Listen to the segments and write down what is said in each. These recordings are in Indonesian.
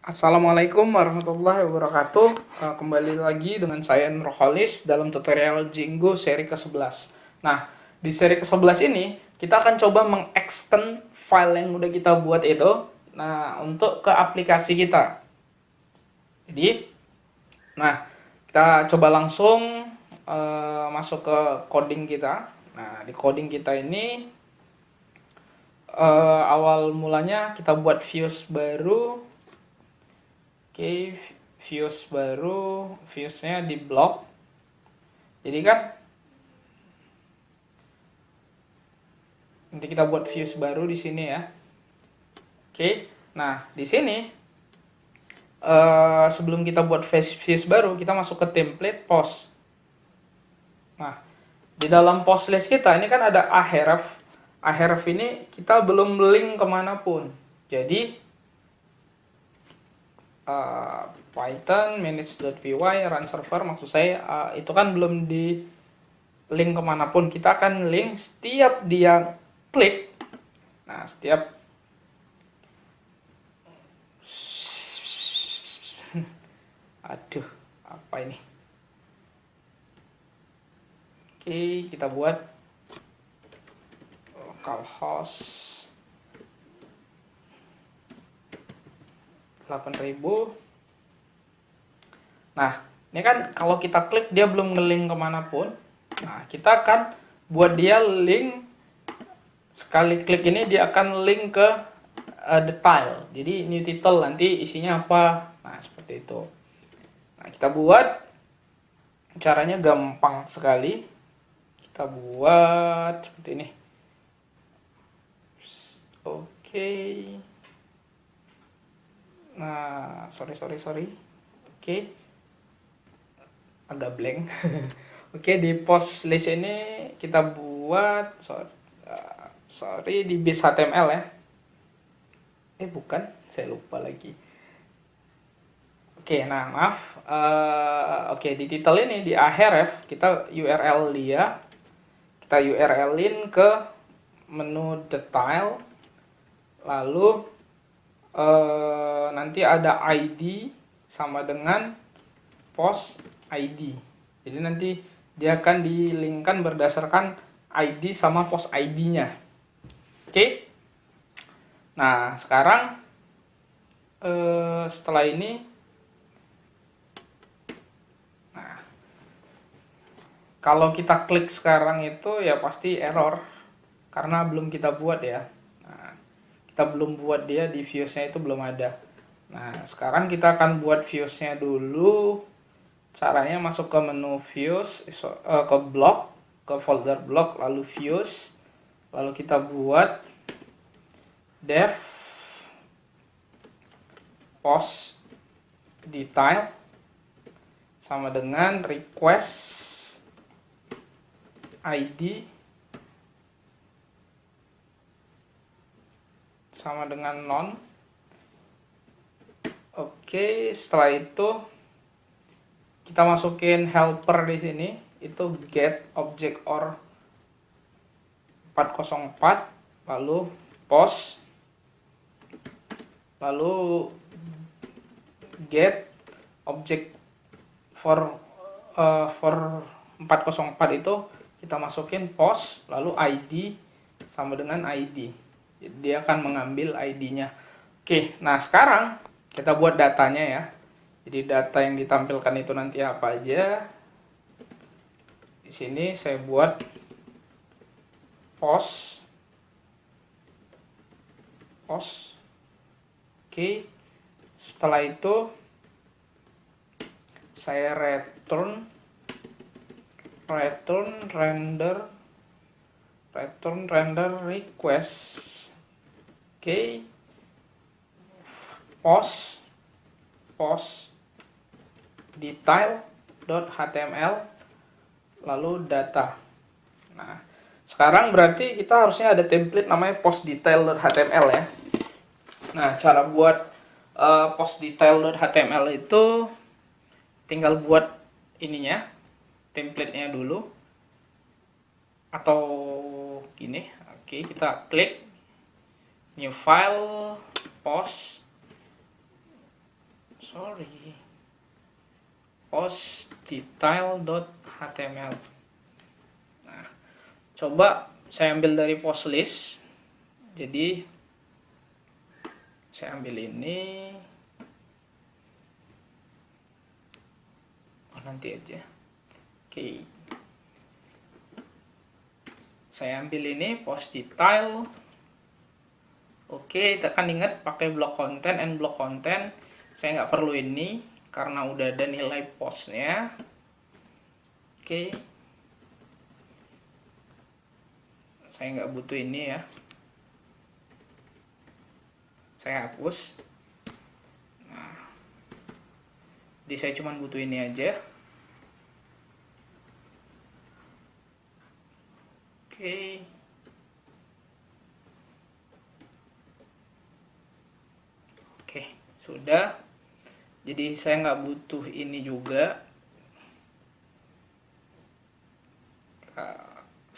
Assalamualaikum warahmatullahi wabarakatuh. Kembali lagi dengan saya Nurholis dalam tutorial Django seri ke-11. Nah, di seri ke-11 ini kita akan coba mengextend file yang udah kita buat itu untuk ke aplikasi kita. Jadi, kita coba langsung masuk ke coding kita. Nah, di coding kita ini awal mulanya kita buat views baru. Oke, views baru, viewsnya di blok. Jadi kan nanti kita buat views baru di sini ya. Oke, nah di sini sebelum kita buat views baru, kita masuk ke template post. Nah, di dalam post list kita ini kan ada ahref. Ahref ini kita belum link kemanapun. Jadi Python manage.py run server, maksud saya itu kan belum di link kemanapun. Kita akan link setiap dia klik. Nah, setiap aduh, apa ini? Oke, kita buat localhost 8000. Nah, ini kan kalau kita klik dia belum ngelink kemanapun. Nah, kita akan buat dia link. Sekali klik ini dia akan link ke detail. Jadi new title nanti isinya apa. Nah, seperti itu. Nah, kita buat caranya gampang sekali. Kita buat seperti ini. Oke. Nah, sorry. Oke. Agak blank. Oke, di post list ini kita buat sorry di base HTML ya. Bukan, saya lupa lagi. Oke, nah maaf. Oke, di title ini di ahref kita URL dia. Kita URL-in ke menu detail. Lalu nanti ada ID sama dengan post ID. Jadi nanti dia akan dilingkan berdasarkan ID sama post ID-nya. Oke. Nah, sekarang setelah ini, nah, kalau kita klik sekarang itu ya pasti error karena belum kita buat ya. Nah, kita belum buat dia di views-nya itu belum ada. Nah, sekarang kita akan buat views-nya dulu. Caranya masuk ke menu views, ke blok, ke folder blok, lalu views, lalu kita buat dev post detail sama dengan request ID sama dengan none. Oke, setelah itu kita masukin helper di sini, itu get object or 404, lalu post, lalu get object for 404 itu kita masukin post, lalu ID sama dengan ID. Jadi dia akan mengambil ID-nya. Oke, nah sekarang kita buat datanya ya. Jadi data yang ditampilkan itu nanti apa aja. Di sini saya buat post. Oke. Setelah itu saya return render request. Oke. Post detail.html lalu data. Nah, sekarang berarti kita harusnya ada template namanya post detail.html ya. Nah, cara buat post detail.html itu tinggal buat ininya, template-nya dulu. Atau gini. Oke, kita klik new file, post sorry, post detail.html. Nah, coba saya ambil dari post list. Jadi saya ambil ini. Oh, nanti aja. Oke. Saya ambil ini post detail. Oke, tekan ingat pakai block content and block content. Saya nggak perlu ini karena udah ada nilai postnya. Oke, saya nggak butuh ini ya, saya hapus. Nah, jadi saya cuma butuh ini aja. Oke, sudah. Jadi saya nggak butuh ini juga.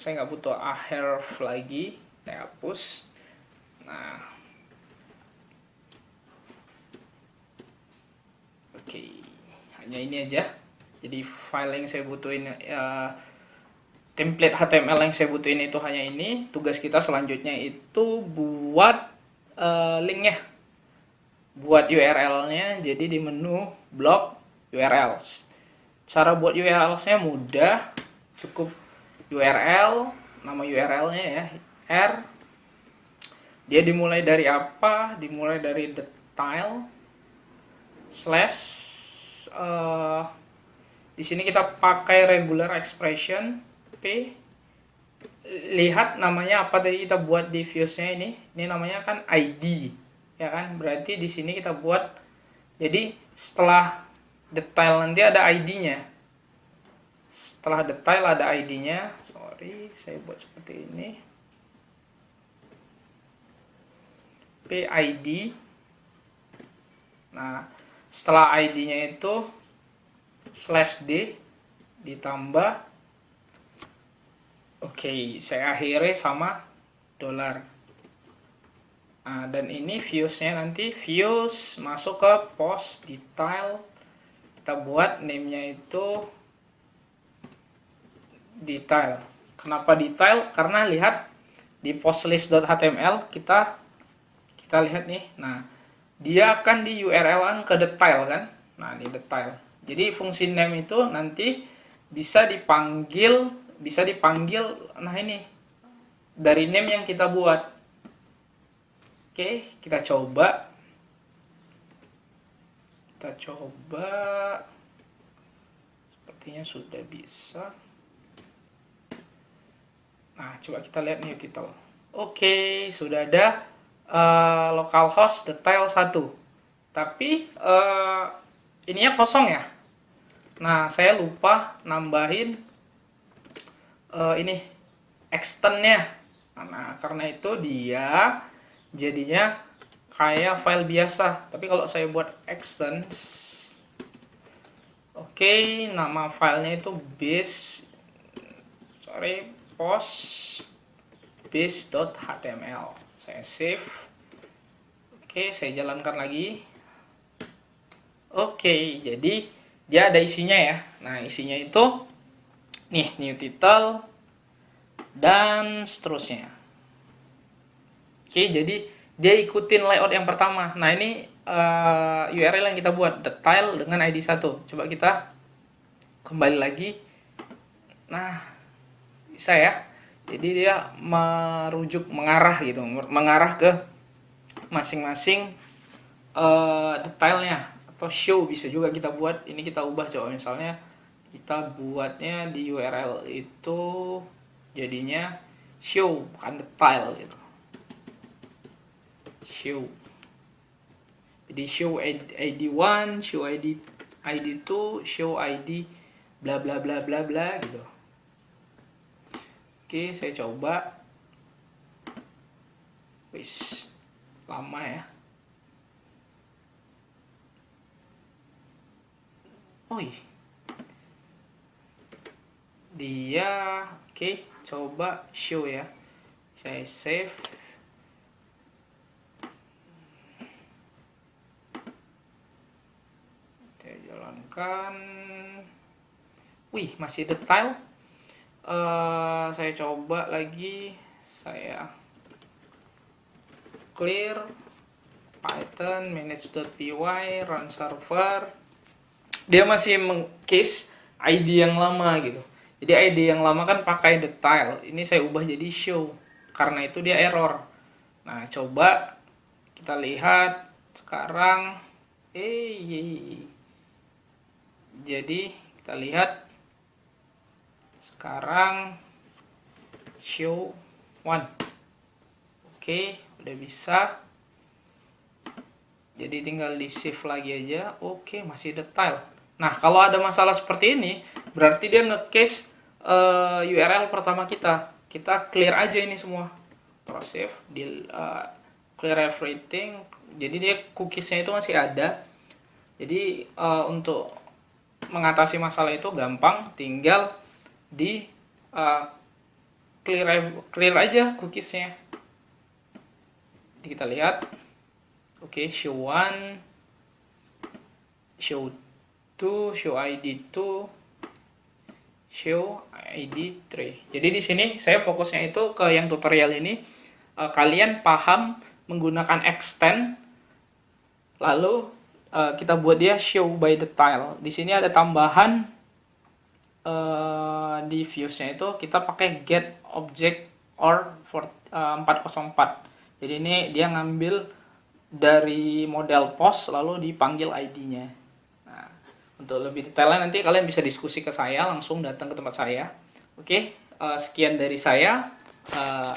Saya nggak butuh a href lagi, saya hapus. Nah, oke, hanya ini aja. Jadi file yang saya butuhin, template HTML yang saya butuhin itu hanya ini. Tugas kita selanjutnya itu buat linknya, buat URL-nya. Jadi di menu blok URLs. Cara buat URLs-nya mudah, cukup URL, nama URL-nya ya, R. Dia dimulai dari apa? Dimulai dari detail slash, di sini kita pakai regular expression P. Lihat namanya apa tadi kita buat di views-nya ini. Ini namanya kan ID, ya kan? Berarti di sini kita buat, jadi setelah detail nanti ada ID-nya. Setelah detail ada ID-nya. Sorry, saya buat seperti ini. PID. Nah, setelah ID-nya itu /d ditambah. Oke, saya akhiri sama $. Nah, dan ini views-nya nanti views masuk ke post detail. Kita buat name-nya itu detail. Kenapa detail? Karena lihat di postlist.html kita lihat nih. Nah, dia akan di URL-an ke detail kan? Nah, di detail. Jadi fungsi name itu nanti bisa dipanggil nah ini dari name yang kita buat. Oke, kita coba. Sepertinya sudah bisa. Nah, coba kita lihat nih title. Oke, sudah ada localhost detail 1. Tapi ininya kosong ya. Nah, saya lupa nambahin ini extend-nya. Nah, karena itu dia jadinya kayak file biasa. Tapi kalau saya buat extend, oke, nama filenya itu post base.html. Saya save. Oke, saya jalankan lagi. Oke, jadi dia ada isinya ya. Nah, isinya itu nih, new title dan seterusnya. Oke, jadi dia ikutin layout yang pertama. Nah, ini URL yang kita buat, detail dengan ID 1. Coba kita kembali lagi. Nah, bisa ya. Jadi dia mengarah gitu, mengarah ke masing-masing detailnya. Atau show bisa juga kita buat. Ini kita ubah, coba misalnya kita buatnya di URL itu jadinya show, bukan detail gitu. Show. Jadi show ID 1, show ID 2, show ID bla bla bla bla bla gitu. Oke, saya coba. Wis, lama ya. Oh iya. Dia oke, coba show ya. Saya save. misalkan, wih masih detail. Saya coba lagi, saya clear python manage.py run server, dia masih meng-case ID yang lama gitu. Jadi ID yang lama kan pakai detail, ini saya ubah jadi show, karena itu dia error. Nah coba kita lihat sekarang, jadi kita lihat sekarang show one. Oke, udah bisa. Jadi tinggal di save lagi aja. Oke, masih detail. Nah, kalau ada masalah seperti ini, berarti dia nge-cache URL pertama kita. Kita clear aja ini semua. Terus save, clear everything. Jadi dia cookiesnya itu masih ada. Jadi untuk mengatasi masalah itu gampang, tinggal di clear aja cookiesnya. Jadi kita lihat, oke, show 1, show 2, show ID 2, show ID 3. Jadi di sini saya fokusnya itu ke yang tutorial ini. Kalian paham menggunakan extend, lalu kita buat dia show by detail. Di sini ada tambahan di views-nya itu kita pakai get object or 404. Jadi ini dia ngambil dari model post lalu dipanggil ID-nya. Nah, untuk lebih detailnya nanti kalian bisa diskusi ke saya, langsung datang ke tempat saya. Oke, sekian dari saya.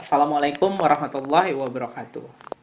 Assalamualaikum warahmatullahi wabarakatuh.